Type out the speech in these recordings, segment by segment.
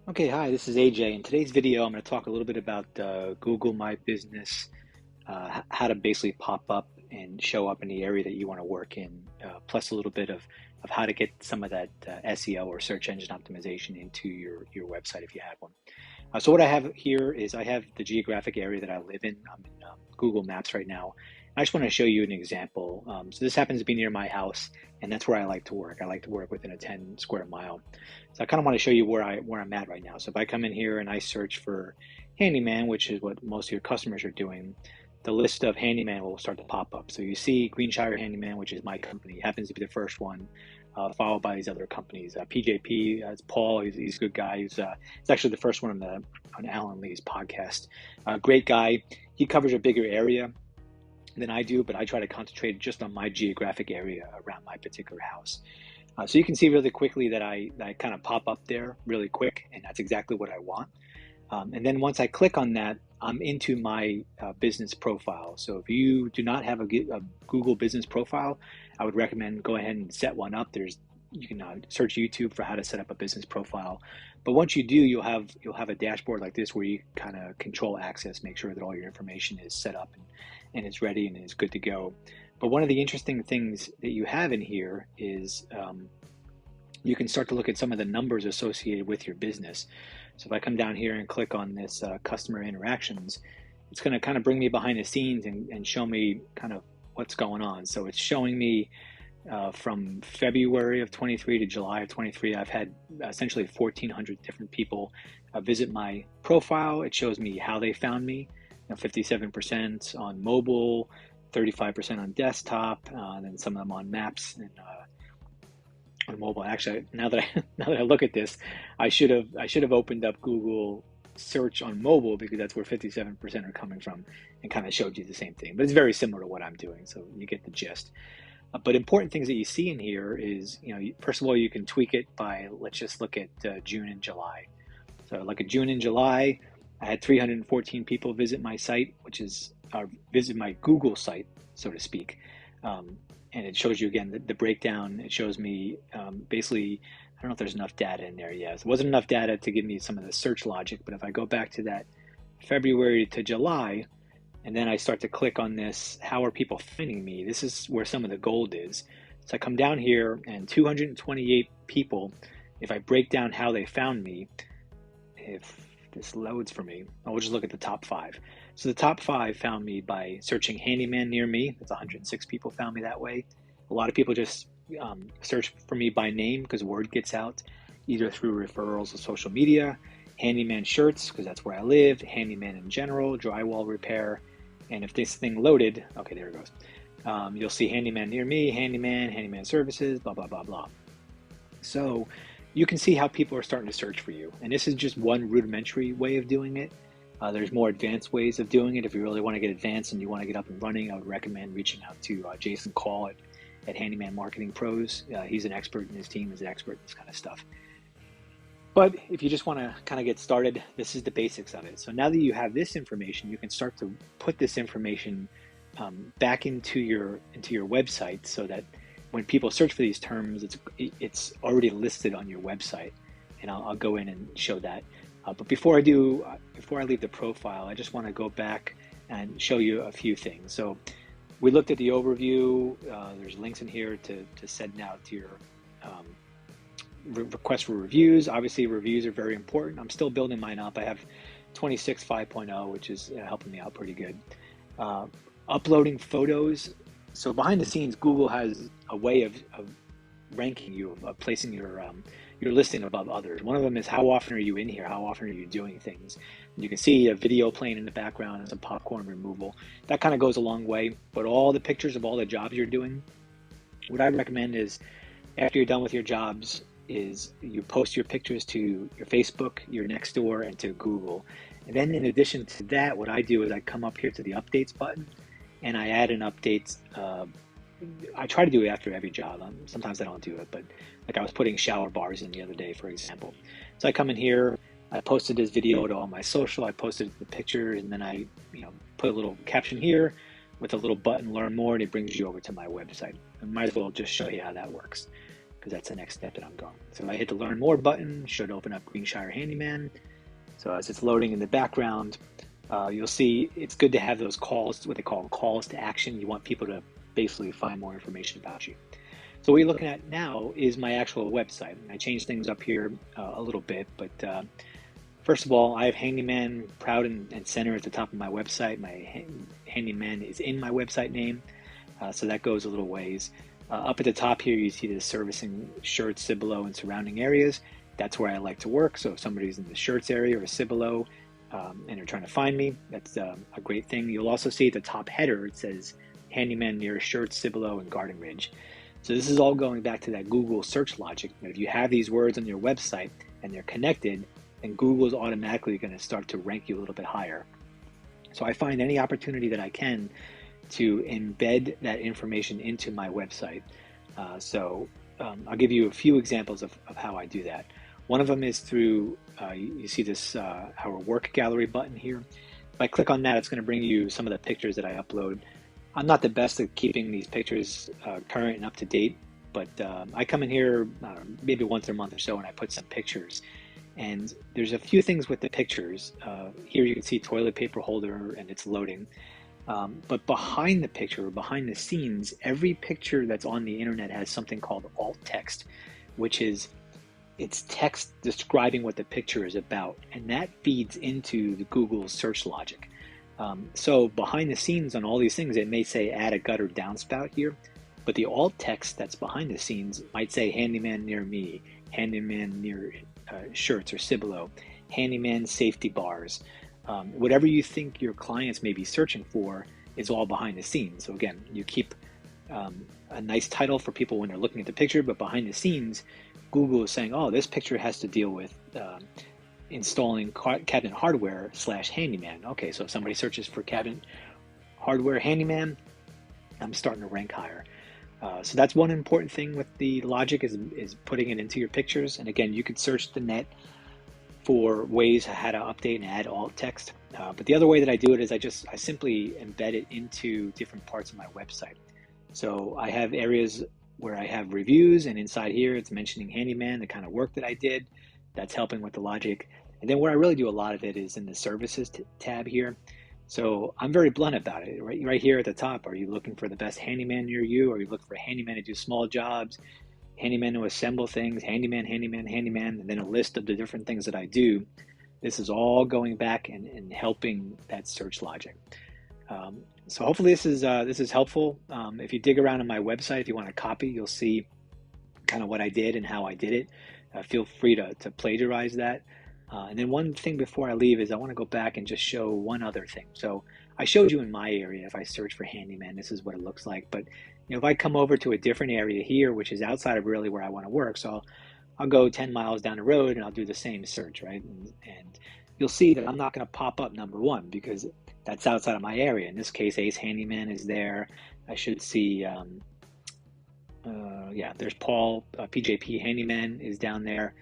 Okay, hi, this is AJ. In today's video, I'm going to talk a little bit about Google My Business, how to basically pop up and show up in the area that you want to work in, plus a little bit of how to get some of that SEO or search engine optimization into your website if you have one. So what I have here is I have the geographic area that I live in. I'm in Google Maps right now. I just want to show you an example. So this happens to be near my house, and that's where I like to work. I like to work within a 10 square mile. So I kind of want to show you where I'm at right now. So if I come in here and I search for Handyman, which is what most of your customers are doing, the list of Handyman will start to pop up. So you see Greenshire Handyman, which is my company, happens to be the first one, followed by these other companies. PJP, it's Paul. He's a good guy. He's actually the first one on Alan Lee's podcast. Great guy. He covers a bigger area than I do, but I try to concentrate just on my geographic area around my particular house. So you can see really quickly that I kind of pop up there really quick, and that's exactly what I want. And then once I click on that, I'm into my business profile. So if you do not have a Google business profile, I would recommend go ahead and set one up. You can search YouTube for how to set up a business profile. But once you do, you'll have a dashboard like this where you kind of control access, make sure that all your information is set up and it's ready and is good to go. But one of the interesting things that you have in here is you can start to look at some of the numbers associated with your business. So if I come down here and click on this customer interactions, it's going to kind of bring me behind the scenes and show me kind of what's going on. So it's showing me from February of 23 to July of 23, I've had essentially 1,400 different people visit my profile. It shows me how they found me, 57% on mobile, 35% on desktop, and then some of them on maps and on mobile. Actually, now that I look at this, I should have opened up Google search on mobile because that's where 57% are coming from, and kind of showed you the same thing. But it's very similar to what I'm doing, so you get the gist. But important things that you see in here is, first of all, you can tweak it by, let's just look at June and July. So like at June and July, I had 314 people visit my site, visit my Google site, so to speak. And it shows you again the breakdown. It shows me basically, I don't know if there's enough data in there. Yes, it wasn't enough data to give me some of the search logic, but if I go back to that February to July, and then I start to click on this, how are people finding me? This is where some of the gold is. So I come down here and 228 people, if I break down how they found me, if this loads for me, I'll just look at the top 5. So the top 5 found me by searching Handyman near me. That's 106 people found me that way. A lot of people just search for me by name because word gets out, either through referrals of social media, Handyman shirts, because that's where I live, Handyman in general, drywall repair. And if this thing loaded, okay, there it goes. You'll see Handyman near me, Handyman services, blah, blah, blah, blah. So you can see how people are starting to search for you. And this is just one rudimentary way of doing it. There's more advanced ways of doing it. If you really want to get advanced and you want to get up and running, I would recommend reaching out to Jason Call at Handyman Marketing Pros. He's an expert, and his team is an expert in this kind of stuff. But if you just want to kind of get started, this is the basics of it. So now that you have this information, you can start to put this information back into your website, so that when people search for these terms, it's already listed on your website. And I'll go in and show that. But before I leave the profile, I just want to go back and show you a few things. So we looked at the overview. There's links in here to send out to your request for reviews. Obviously, reviews are very important. I'm still building mine up. I have 26 5.0, which is helping me out pretty good. Uploading photos. So behind the scenes, Google has a way of ranking you, of placing your listing above others. One of them is how often are you in here? How often are you doing things? And you can see a video playing in the background and some popcorn removal. That kind of goes a long way. But all the pictures of all the jobs you're doing, what I recommend is after you're done with your jobs, is you post your pictures to your Facebook, your Nextdoor, and to Google. And then in addition to that, what I do is I come up here to the updates button and I add an update. I try to do it after every job. Sometimes I don't do it, but like I was putting shower bars in the other day, for example. So I come in here, I posted this video to all my social, I posted the pictures, and then I put a little caption here with a little button, learn more, and it brings you over to my website. I might as well just show you how that works. because that's the next step that I'm going. So if I hit the Learn More button, should open up Greenshire Handyman. So as it's loading in the background, you'll see it's good to have those calls, what they call calls to action. You want people to basically find more information about you. So what you're looking at now is my actual website. I changed things up here a little bit, but first of all, I have Handyman proud and center at the top of my website. My Handyman is in my website name, so that goes a little ways. Up at the top here, you see the servicing shirts, Cibolo, and surrounding areas. That's where I like to work. So if somebody's in the shirts area or Cibolo and they're trying to find me, that's a great thing. You'll also see at the top header, it says Handyman near shirts, Cibolo, and Garden Ridge. So this is all going back to that Google search logic. If you have these words on your website and they're connected, then Google is automatically going to start to rank you a little bit higher. So I find any opportunity that I can to embed that information into my website. I'll give you a few examples of how I do that. One of them is through, you see this our work gallery button here. If I click on that, it's going to bring you some of the pictures that I upload. I'm not the best at keeping these pictures current and up to date, but I come in here maybe once a month or so and I put some pictures. And there's a few things with the pictures. Here you can see toilet paper holder and it's loading. But behind the picture, behind the scenes, every picture that's on the internet has something called alt text, which is it's text describing what the picture is about. And that feeds into the Google search logic. So behind the scenes on all these things, it may say add a gutter downspout here, but the alt text that's behind the scenes might say handyman near me, handyman near shirts or Cibolo, handyman safety bars. Whatever you think your clients may be searching for is all behind the scenes. So again, you keep a nice title for people when they're looking at the picture, but behind the scenes, Google is saying, oh, this picture has to deal with installing cabinet hardware / handyman. Okay, so if somebody searches for cabinet hardware handyman, I'm starting to rank higher. So that's one important thing with the logic is putting it into your pictures. And again, you could search the net for ways how to update and add alt text. But the other way that I do it is I simply embed it into different parts of my website. So I have areas where I have reviews, and inside here it's mentioning handyman, the kind of work that I did. That's helping with the logic. And then where I really do a lot of it is in the services tab here. So I'm very blunt about it. Right here at the top, are you looking for the best handyman near you? Are you looking for a handyman to do small jobs? Handyman to assemble things, handyman, and then a list of the different things that I do. This is all going back and helping that search logic. So hopefully this is helpful. If you dig around on my website, if you want a copy, you'll see kind of what I did and how I did it. Feel free to plagiarize that. And then one thing before I leave is I want to go back and just show one other thing. So I showed you in my area, if I search for handyman, this is what it looks like. But if I come over to a different area here, which is outside of really where I want to work, so I'll go 10 miles down the road and I'll do the same search, right? And you'll see that I'm not going to pop up number one because that's outside of my area. In this case, Ace Handyman is there. I should see, there's Paul, PJP Handyman is down there.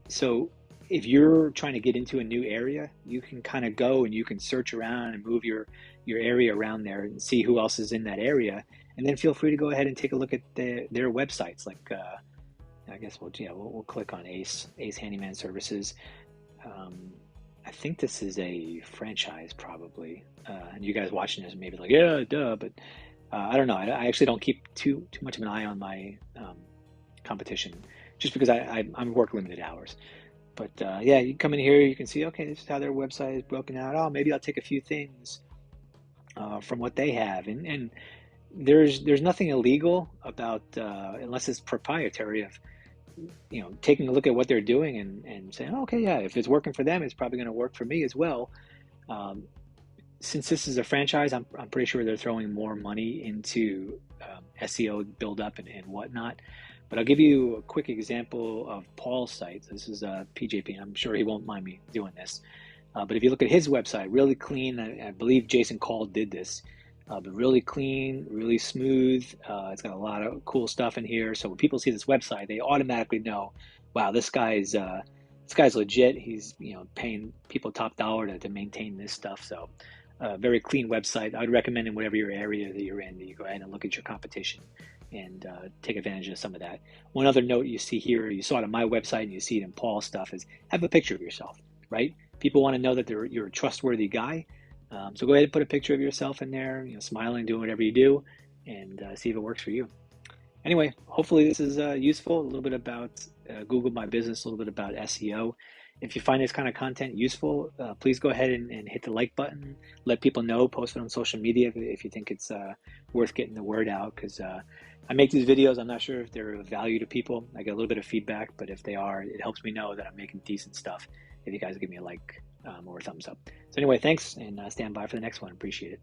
So if you're trying to get into a new area, you can kind of go and you can search around and move your area around there and see who else is in that area. And then feel free to go ahead and take a look at their websites. Like, I guess we'll click on Ace Handyman Services. I think this is a franchise probably. And you guys watching this may be like, yeah, duh, but I don't know. I actually don't keep too much of an eye on my competition just because I'm work limited hours. But you come in here, you can see, okay, this is how their website is broken out. Oh, maybe I'll take a few things from what they have. And there's nothing illegal about, unless it's proprietary, of taking a look at what they're doing and saying, oh, okay, yeah, if it's working for them, it's probably going to work for me as well. Since this is a franchise, I'm pretty sure they're throwing more money into SEO build-up and whatnot. But I'll give you a quick example of Paul's site. This is PJP, and I'm sure he won't mind me doing this. But if you look at his website, really clean. I believe Jason Call did this, but really clean, really smooth. It's got a lot of cool stuff in here. So when people see this website, they automatically know, wow, this guy's legit. He's paying people top dollar to maintain this stuff. So very clean website. I'd recommend in whatever your area that you're in, that you go ahead and look at your competition and take advantage of some of that. One other note you see here, you saw it on my website and you see it in Paul's stuff, is have a picture of yourself, right? People want to know that you're a trustworthy guy. So go ahead and put a picture of yourself in there, smiling, doing whatever you do, and see if it works for you. Anyway, hopefully this is useful, a little bit about Google My Business, a little bit about SEO. If you find this kind of content useful, please go ahead and hit the like button. Let people know, post it on social media if you think it's worth getting the word out, because I make these videos. I'm not sure if they're of value to people. I get a little bit of feedback, but if they are, it helps me know that I'm making decent stuff if you guys give me a like or a thumbs up. So anyway, thanks, and stand by for the next one. Appreciate it.